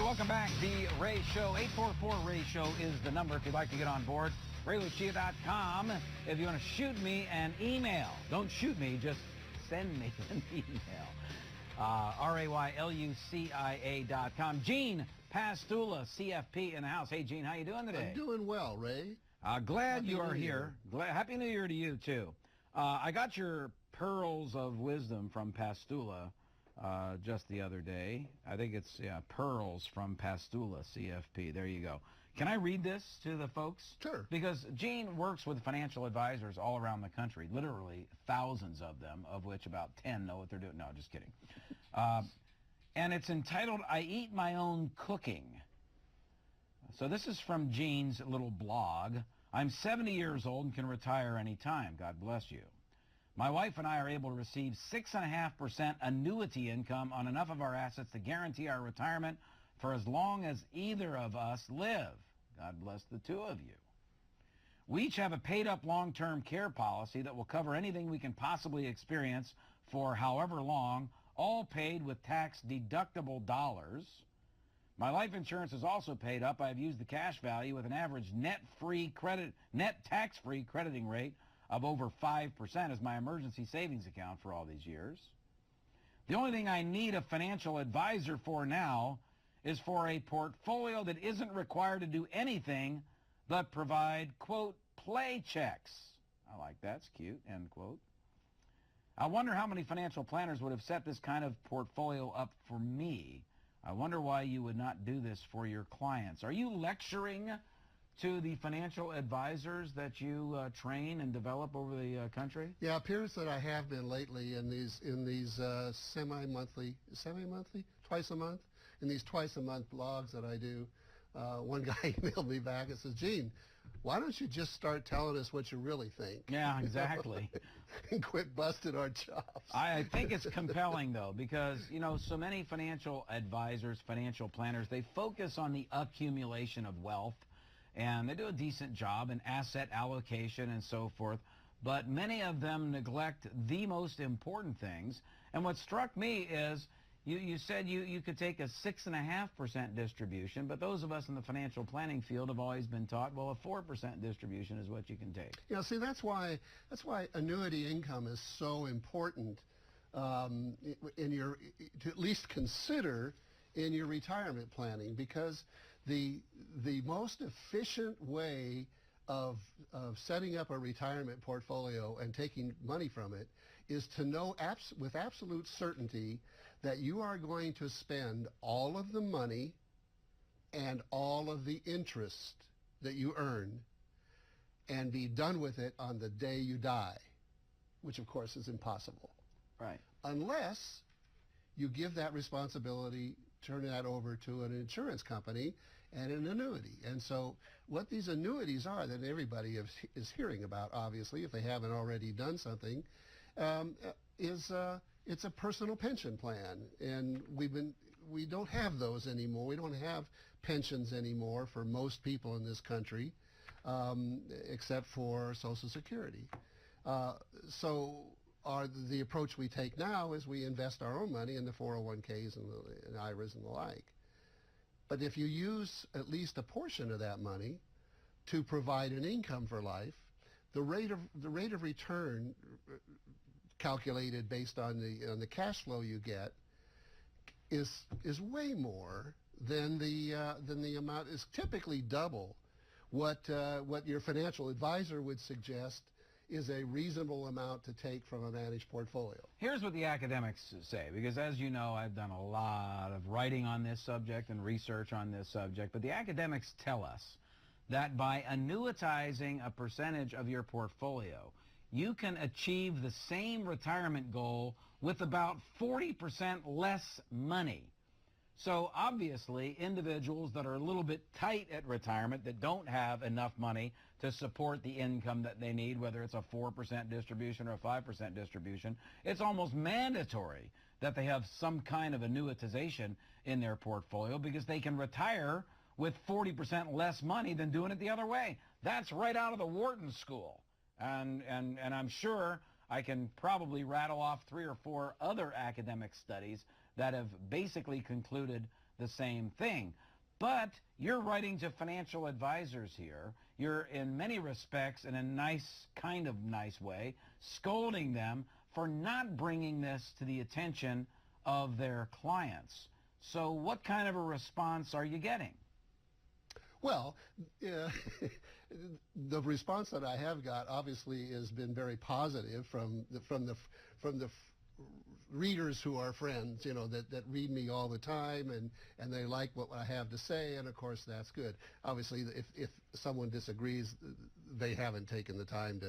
welcome back. The Ray Show. 844-RAY Show is the number if you'd like to get on board. RayLucia.com if you want to shoot me an email. Don't shoot me, just send me an email. RayLucia.com. Gene Pastula, CFP in the house. Hey, Gene, how you doing today? I'm doing well, Ray. Glad you are here. Happy New Year to you, too. I got your pearls of wisdom from Pastula just the other day. I think it's, pearls from Pastula, CFP. There you go. Can I read this to the folks? Sure. Because Gene works with financial advisors all around the country, literally thousands of them, of which about 10 know what they're doing. No, just kidding. And it's entitled, I Eat My Own Cooking. So this is from Gene's little blog. I'm 70 years old and can retire anytime. God bless you. My wife and I are able to receive 6.5% annuity income on enough of our assets to guarantee our retirement for as long as either of us live. God bless the two of you. We each have a paid-up long-term care policy that will cover anything we can possibly experience for however long, all paid with tax-deductible dollars. My life insurance is also paid up. I've used the cash value with an average net tax-free crediting rate of over 5% as my emergency savings account for all these years. The only thing I need a financial advisor for now is for a portfolio that isn't required to do anything but provide, quote, play checks. I like that. It's cute, end quote. I wonder how many financial planners would have set this kind of portfolio up for me. I wonder why you would not do this for your clients. Are you lecturing to the financial advisors that you train and develop over the country? Yeah, it appears that I have been lately in these semi-monthly, twice a month, in these twice-a-month blogs that I do. One guy emailed me back and says, Gene, why don't you just start telling us what you really think? Yeah, exactly. And quit busting our chops. I think it's compelling, though, because, so many financial advisors, financial planners, they focus on the accumulation of wealth, and they do a decent job in asset allocation and so forth, but many of them neglect the most important things. And what struck me is you said you could take a 6.5% distribution, but those of us in the financial planning field have always been taught, well, a 4% distribution is what you can take. Yeah, see, that's why annuity income is so important to at least consider in your retirement planning, because the most efficient way of setting up a retirement portfolio and taking money from it is to know with absolute certainty that you are going to spend all of the money and all of the interest that you earn and be done with it on the day you die, which of course is impossible. Right. Unless you give that responsibility, turn that over to an insurance company and an annuity. And so what these annuities are that everybody is hearing about, obviously, if they haven't already done something, it's a personal pension plan. And we don't have those anymore. We don't have pensions anymore for most people in this country, except for Social Security. The approach we take now is we invest our own money in the 401ks and IRAs and the like. But if you use at least a portion of that money to provide an income for life, the rate of return calculated based on the cash flow you get is way more than the amount, is typically double what your financial advisor would suggest is a reasonable amount to take from a managed portfolio. Here's what the academics say, because as you know, I've done a lot of writing on this subject and research on this subject, but the academics tell us that by annuitizing a percentage of your portfolio, you can achieve the same retirement goal with about 40% less money. So obviously, individuals that are a little bit tight at retirement, that don't have enough money to support the income that they need, whether it's a 4% distribution or a 5% distribution, it's almost mandatory that they have some kind of annuitization in their portfolio, because they can retire with 40% less money than doing it the other way. That's right out of the Wharton School. And I'm sure I can probably rattle off 3 or 4 other academic studies that have basically concluded the same thing. But you're writing to financial advisors here. You're, in many respects, in a nice, kind of nice way, scolding them for not bringing this to the attention of their clients. So what kind of a response are you getting? Well, the response that I have got obviously has been very positive from the readers who are friends, that read me all the time, and they like what I have to say, and of course that's good. Obviously, if someone disagrees, they haven't taken the time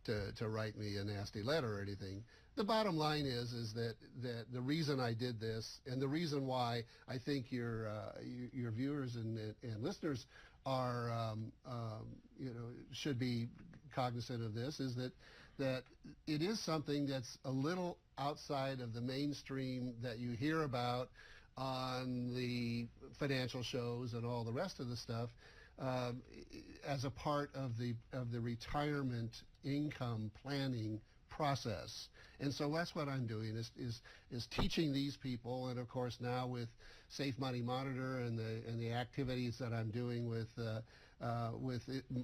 to write me a nasty letter or anything. The bottom line is that the reason I did this, and the reason why I think your viewers and listeners are should be cognizant of this, is that it is something that's a little outside of the mainstream that you hear about on the financial shows and all the rest of the stuff, as a part of the retirement income planning process. And so that's what I'm doing, is teaching these people, and of course now with Safe Money Monitor and the activities that I'm doing with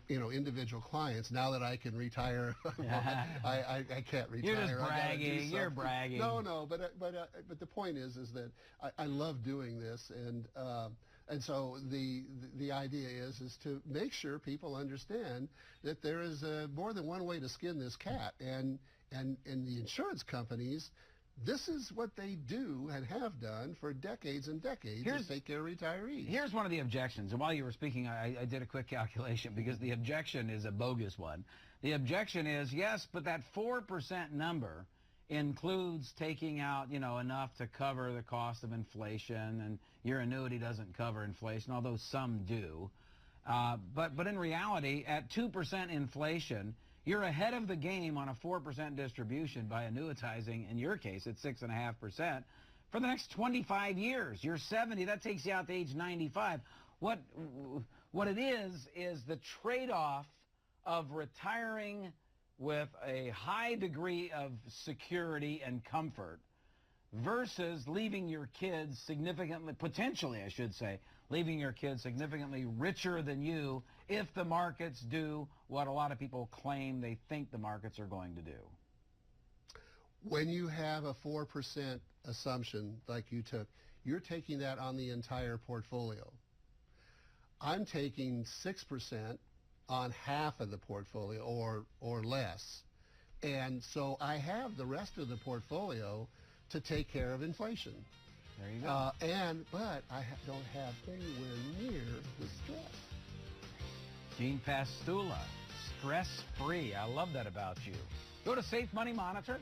individual clients. Now that I can retire, I can't retire. You're just bragging. You're bragging. No, but the point is that I love doing this, and so the idea is to make sure people understand that there is more than one way to skin this cat, and the insurance companies, this is what they do and have done for decades and decades, to take care of retirees. Here's one of the objections, and while you were speaking, I did a quick calculation, because the objection is a bogus one. The objection is, yes, but that 4% number includes taking out, enough to cover the cost of inflation, and your annuity doesn't cover inflation, although some do. But in reality, at 2% inflation, you're ahead of the game on a 4% distribution by annuitizing, in your case, at 6.5%, for the next 25 years. You're 70, that takes you out to age 95. What it is the trade-off of retiring with a high degree of security and comfort versus leaving your kids significantly, potentially I should say, leaving your kids significantly richer than you if the markets do what a lot of people claim they think the markets are going to do. When you have a 4% assumption like you took, you're taking that on the entire portfolio. I'm taking 6% on half of the portfolio or less. And so I have the rest of the portfolio to take care of inflation. There you go. But I don't have anywhere near the stress. Gene Pastula, stress-free. I love that about you. Go to Safe Money Monitor,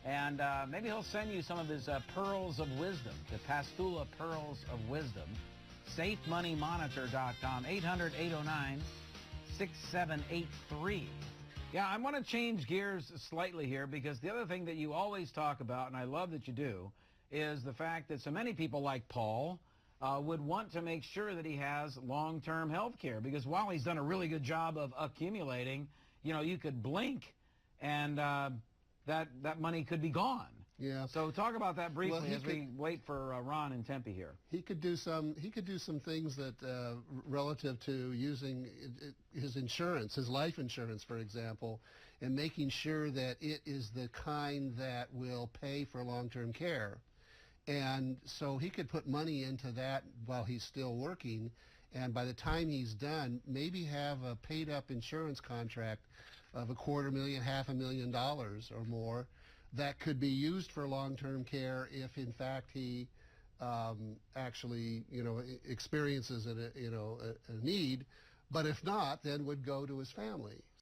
and maybe he'll send you some of his pearls of wisdom, the Pastula Pearls of Wisdom. SafeMoneyMonitor.com, 800-809-6783. Yeah, I want to change gears slightly here, because the other thing that you always talk about, and I love that you do, is the fact that so many people like Paul would want to make sure that he has long-term health care, because while he's done a really good job of accumulating, you could blink and that money could be gone. Yeah. So talk about that briefly as we wait for Ron in Tempe here. He could do some things that relative to using his insurance, his life insurance, for example, and making sure that it is the kind that will pay for long-term care. And so he could put money into that while he's still working, and by the time he's done, maybe have a paid-up insurance contract of $250,000, $500,000 or more that could be used for long-term care if, in fact, he actually, experiences a need. But if not, then would go to his family.